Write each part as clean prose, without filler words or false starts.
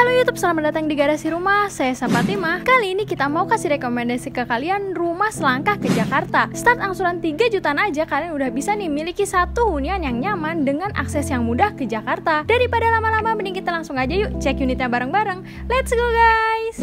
Halo YouTube, selamat datang di Garasi Rumah. Saya Sapatima. Kali ini kita mau kasih rekomendasi ke kalian rumah selangkah ke Jakarta. Start angsuran 3 jutaan aja, kalian udah bisa nih miliki satu hunian yang nyaman dengan akses yang mudah ke Jakarta. Daripada lama-lama, mending kita langsung aja yuk cek unitnya bareng-bareng. Let's go guys!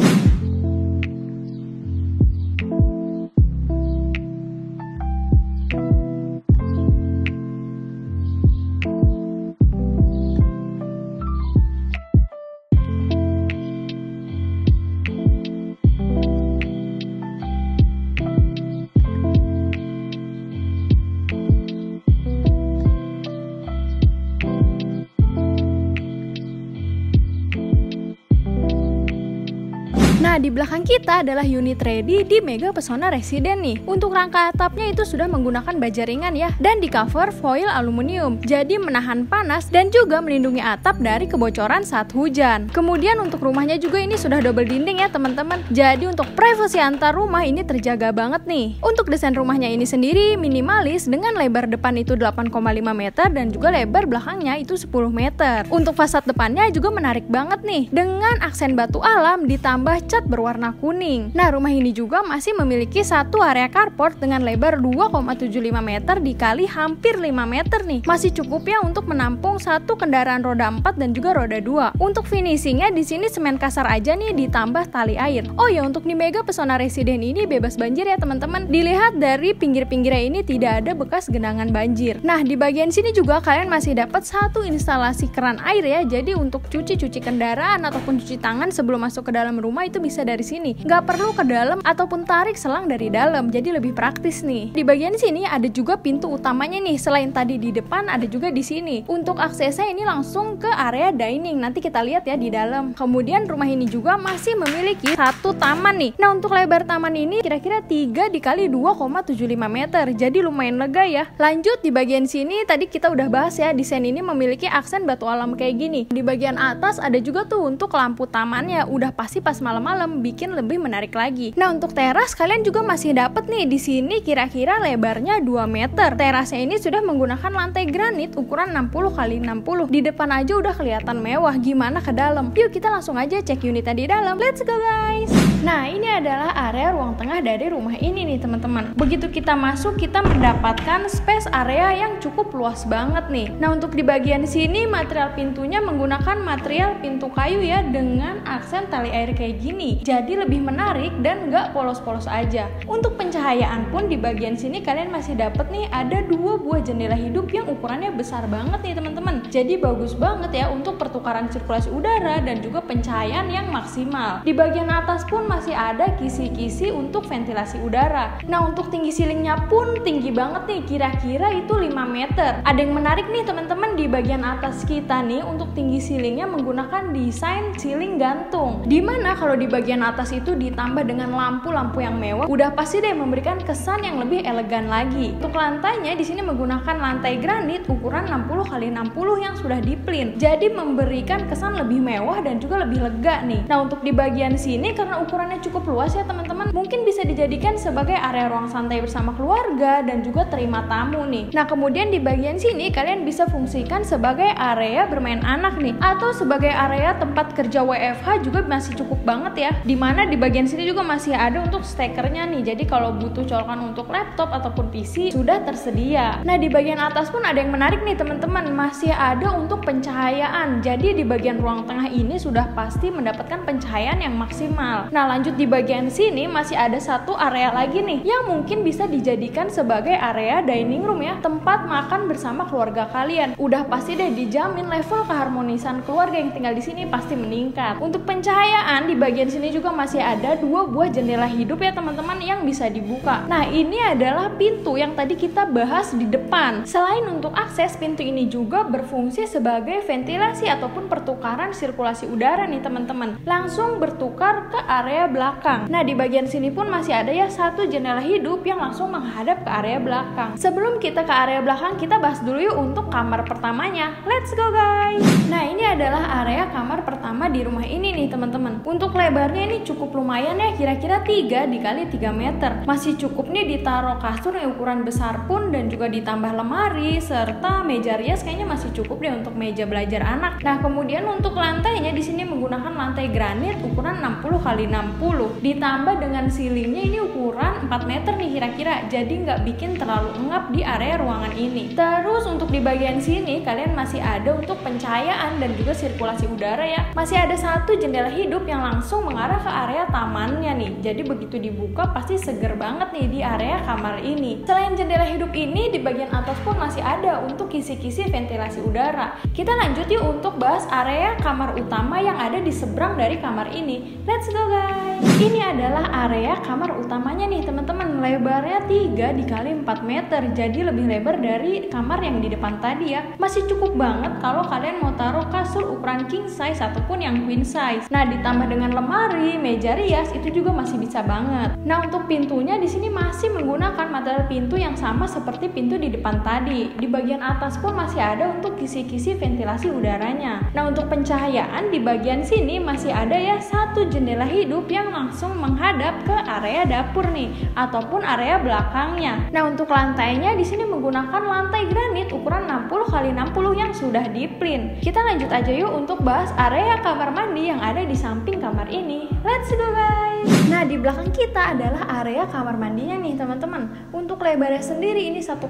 Nah, di belakang kita adalah unit ready di Mega Pesona Residen nih. Untuk rangka atapnya itu sudah menggunakan baja ringan ya, dan di cover foil aluminium. Jadi menahan panas dan juga melindungi atap dari kebocoran saat hujan. Kemudian untuk rumahnya juga ini sudah double dinding ya teman-teman. Jadi untuk privasi antar rumah ini terjaga banget nih. Untuk desain rumahnya ini sendiri minimalis dengan lebar depan itu 8,5 meter dan juga lebar belakangnya itu 10 meter. Untuk fasad depannya juga menarik banget nih, dengan aksen batu alam ditambah cat berwarna kuning. Nah, rumah ini juga masih memiliki satu area carport dengan lebar 2,75 meter dikali hampir 5 meter nih. Masih cukup ya untuk menampung satu kendaraan roda 4 dan juga roda 2. Untuk finishingnya di sini semen kasar aja nih ditambah tali air. Oh ya, untuk di Mega Pesona Residen ini bebas banjir ya teman-teman. Dilihat dari pinggir-pinggirnya ini tidak ada bekas genangan banjir. Nah, di bagian sini juga kalian masih dapat satu instalasi keran air ya. Jadi untuk cuci kendaraan ataupun cuci tangan sebelum masuk ke dalam rumah itu bisa dari sini, nggak perlu ke dalam ataupun tarik selang dari dalam, jadi lebih praktis nih. Di bagian sini ada juga pintu utamanya nih, selain tadi di depan ada juga di sini. Untuk aksesnya ini langsung ke area dining, nanti kita lihat ya di dalam. Kemudian rumah ini juga masih memiliki satu taman nih. Nah, untuk lebar taman ini kira-kira 3 dikali 2,75 meter, jadi lumayan lega ya. Lanjut di bagian sini tadi kita udah bahas ya, desain ini memiliki aksen batu alam kayak gini. Di bagian atas ada juga tuh untuk lampu tamannya, udah pasti pas malam-malam bikin lebih menarik lagi. Nah, untuk teras kalian juga masih dapat nih di sini kira-kira lebarnya 2 meter. Terasnya ini sudah menggunakan lantai granit ukuran 60 x 60. Di depan aja udah kelihatan mewah, gimana ke dalam? Yuk kita langsung aja cek unitnya di dalam. Let's go guys. Nah, ini adalah area ruang tengah dari rumah ini nih teman-teman. Begitu kita masuk kita mendapatkan space area yang cukup luas banget nih. Nah, untuk di bagian sini material pintunya menggunakan material pintu kayu ya, dengan aksen tali air kayak gini. Jadi lebih menarik dan nggak polos-polos aja. Untuk pencahayaan pun di bagian sini kalian masih dapat nih ada 2 buah jendela hidup yang ukurannya besar banget nih teman-teman. Jadi bagus banget ya untuk pertukaran sirkulasi udara dan juga pencahayaan yang maksimal. Di bagian atas pun masih ada kisi-kisi untuk ventilasi udara. Nah, untuk tinggi ceilingnya pun tinggi banget nih, kira-kira itu 5 meter. Ada yang menarik nih teman-teman, di bagian atas kita nih untuk tinggi ceilingnya menggunakan desain ceiling gantung. Dimana kalau di bagian atas itu ditambah dengan lampu-lampu yang mewah, udah pasti deh memberikan kesan yang lebih elegan lagi. Untuk lantainya di sini menggunakan lantai granit ukuran 60 x 60 yang sudah diplin. Jadi memberikan kesan lebih mewah dan juga lebih lega nih. Nah, untuk di bagian sini karena ukurannya cukup luas ya teman-teman, mungkin bisa dijadikan sebagai area ruang santai bersama keluarga dan juga terima tamu nih. Nah, kemudian di bagian sini kalian bisa fungsikan sebagai area bermain anak nih, atau sebagai area tempat kerja WFH juga masih cukup banget ya. Dimana di bagian sini juga masih ada untuk stekernya nih, jadi kalau butuh colokan untuk laptop ataupun PC sudah tersedia. Nah, di bagian atas pun ada yang menarik nih teman-teman, masih ada untuk pencahayaan. Jadi di bagian ruang tengah ini sudah pasti mendapatkan pencahayaan yang maksimal. Nah, lanjut di bagian sini masih ada satu area lagi nih yang mungkin bisa dijadikan sebagai area dining room ya, tempat makan bersama keluarga kalian. Udah pasti deh dijamin level keharmonisan keluarga yang tinggal di sini pasti meningkat. Untuk pencahayaan di bagian sini juga masih ada 2 buah jendela hidup ya teman-teman yang bisa dibuka. Nah, ini adalah pintu yang tadi kita bahas di depan. Selain untuk akses, pintu ini juga berfungsi sebagai ventilasi ataupun pertukaran sirkulasi udara nih teman-teman. Langsung bertukar ke area area belakang. Nah, di bagian sini pun masih ada ya satu jendela hidup yang langsung menghadap ke area belakang. Sebelum kita ke area belakang, kita bahas dulu yuk untuk kamar pertamanya. Let's go guys. Nah, ini adalah area kamar pertama di rumah ini nih teman-teman. Untuk lebarnya ini cukup lumayan ya, kira-kira 3 x 3 meter. Masih cukup nih ditaruh kasur yang ukuran besar pun, dan juga ditambah lemari serta meja rias, kayaknya masih cukup deh untuk meja belajar anak. Nah, kemudian untuk lantainya di sini menggunakan lantai granit ukuran 60 x 60. Ditambah dengan ceilingnya ini ukuran 4 meter nih kira-kira. Jadi nggak bikin terlalu engap di area ruangan ini. Terus untuk di bagian sini kalian masih ada untuk pencahayaan dan juga sirkulasi udara ya. Masih ada satu jendela hidup yang langsung mengarah ke area tamannya nih. Jadi begitu dibuka pasti seger banget nih di area kamar ini. Selain jendela hidup ini, di bagian atas pun masih ada untuk kisi-kisi ventilasi udara. Kita lanjut yuk untuk bahas area kamar utama yang ada di seberang dari kamar ini. Let's go guys. Ini adalah area kamar utamanya nih teman-teman. Lebarnya 3 x 4 meter. Jadi lebih lebar dari kamar yang di depan tadi ya. Masih cukup banget kalau kalian mau taruh kasur ukuran king size ataupun yang queen size. Nah, ditambah dengan lemari, meja rias itu juga masih bisa banget. Nah, untuk pintunya di sini masih menggunakan material pintu yang sama seperti pintu di depan tadi. Di bagian atas pun masih ada untuk kisi-kisi ventilasi udaranya. Nah, untuk pencahayaan di bagian sini masih ada ya satu jendela hidup yang langsung menghadap ke area dapur nih ataupun area belakangnya. Nah, untuk lantainya di sini menggunakan lantai granit ukuran 60 x 60 yang sudah di-print. Kita lanjut aja yuk untuk bahas area kamar mandi yang ada di samping kamar ini. Let's go guys. Nah, di belakang kita adalah area kamar mandinya nih teman-teman. Untuk lebarnya sendiri ini 1,5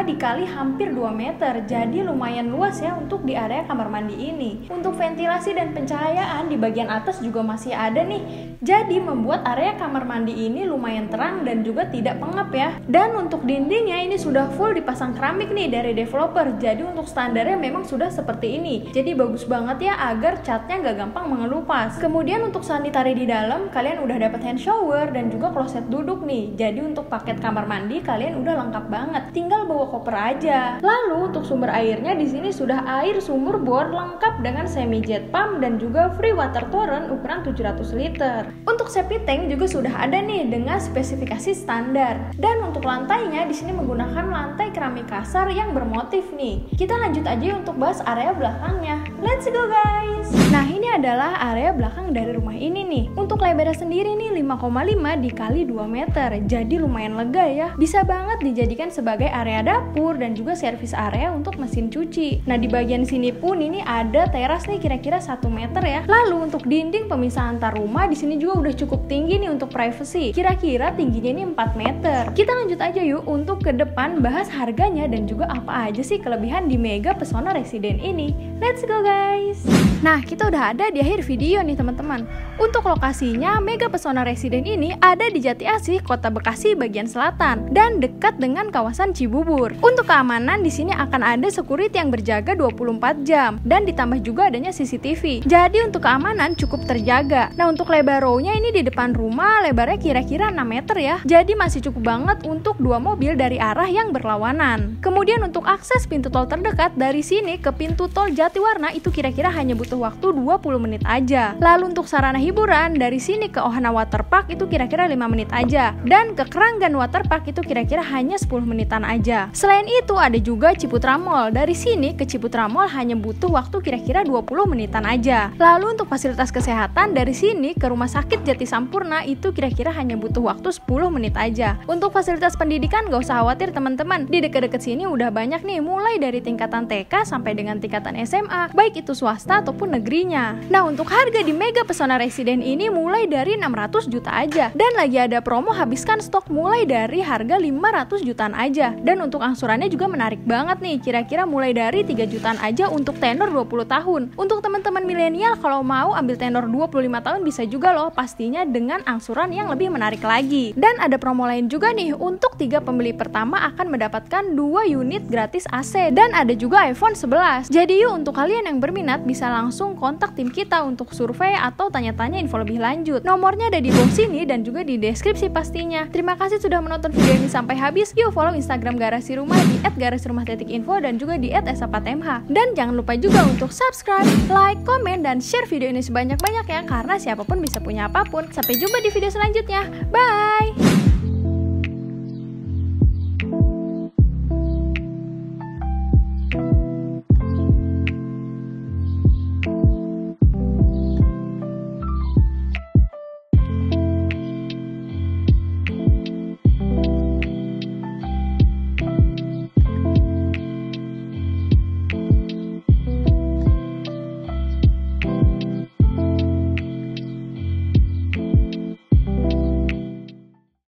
dikali hampir 2 meter. Jadi lumayan luas ya untuk di area kamar mandi ini. Untuk ventilasi dan pencahayaan di bagian atas juga masih ada nih. Jadi membuat area kamar mandi ini lumayan terang dan juga tidak pengap ya. Dan untuk dindingnya ini sudah full dipasang keramik nih dari developer. Jadi untuk standarnya memang sudah seperti ini. Jadi bagus banget ya agar catnya gak gampang mengelupas. Kemudian untuk sanitary di dalam kalian udah dapat hand shower dan juga kloset duduk nih. Jadi untuk paket kamar mandi kalian udah lengkap banget. Tinggal bawa koper aja. Lalu untuk sumber airnya di sini sudah air sumur bor lengkap dengan semi jet pump dan juga free water torrent ukuran 700 liter. Untuk septic tank juga sudah ada nih dengan spesifikasi standar. Dan untuk lantainya di sini menggunakan lantai keramik kasar yang bermotif nih. Kita lanjut aja untuk bahas area belakangnya. Let's go guys. Nah, ini adalah area belakang dari rumah ini nih. Untuk lebarnya sendiri nih 5,5 dikali 2 meter. Jadi lumayan lega ya. Bisa banget dijadikan sebagai area dapur dan juga servis area untuk mesin cuci. Nah, di bagian sini pun ini ada teras nih kira-kira 1 meter ya. Lalu untuk dinding pemisah antar rumah di sini juga udah cukup tinggi nih untuk privacy. Kira-kira tingginya ini 4 meter. Kita lanjut aja yuk untuk ke depan bahas harganya dan juga apa aja sih kelebihan di Mega Pesona Residen ini. Let's go guys. Nah, kita udah ada di akhir video nih teman-teman. Untuk lokasinya Mega Pesona Residen ini ada di Jati Asih, Kota Bekasi bagian selatan dan dekat dengan kawasan Cibubur. Untuk keamanan di sini akan ada security yang berjaga 24 jam dan ditambah juga adanya CCTV. Jadi untuk keamanan cukup terjaga. Nah, untuk lebar row-nya ini di depan rumah lebarnya kira-kira 6 meter ya. Jadi masih cukup banget untuk 2 mobil dari arah yang berlawanan. Kemudian untuk akses pintu tol terdekat dari sini ke pintu tol Jatiwarna itu kira-kira hanya butuh waktu 20 menit aja. Lalu untuk sarana hiburan dari sini ke Ohana Waterpark itu kira-kira 5 menit aja. Dan ke Keranggan Waterpark itu kira-kira hanya 10 menitan aja. Selain itu ada juga Ciputra Mall. Dari sini ke Ciputra Mall hanya butuh waktu kira-kira 20 menitan aja. Lalu untuk fasilitas kesehatan dari sini ke Rumah Sakit Jati Sampurna itu kira-kira hanya butuh waktu 10 menit aja. Untuk fasilitas pendidikan gak usah khawatir teman-teman. Di deket-deket sini udah banyak nih mulai dari tingkatan TK sampai dengan tingkatan SMA, baik itu swasta ataupun negerinya. Nah, untuk harga di Mega Pesona Residen ini mulai dari 600 juta aja. Dan lagi ada promo habiskan stok mulai dari harga 500 jutaan aja. Dan untuk angsurannya juga menarik banget nih. Kira-kira mulai dari 3 jutaan aja untuk tenor 20 tahun. Untuk teman-teman milenial kalau mau ambil tenor 25 tahun bisa juga loh, pastinya dengan angsuran yang lebih menarik lagi. Dan ada promo lain juga nih, untuk 3 pembeli pertama akan mendapatkan 2 unit gratis AC dan ada juga iPhone 11. Jadi yuk untuk kalian yang berminat bisa langsung langsung kontak tim kita untuk survei atau tanya-tanya info lebih lanjut. Nomornya ada di bawah sini dan juga di deskripsi pastinya. Terima kasih sudah menonton video ini sampai habis. Yuk follow Instagram Garasi Rumah di @garasirumah.info dan juga di @s4mh. Dan jangan lupa juga untuk subscribe, like, komen, dan share video ini sebanyak-banyaknya karena siapapun bisa punya apapun. Sampai jumpa di video selanjutnya. Bye!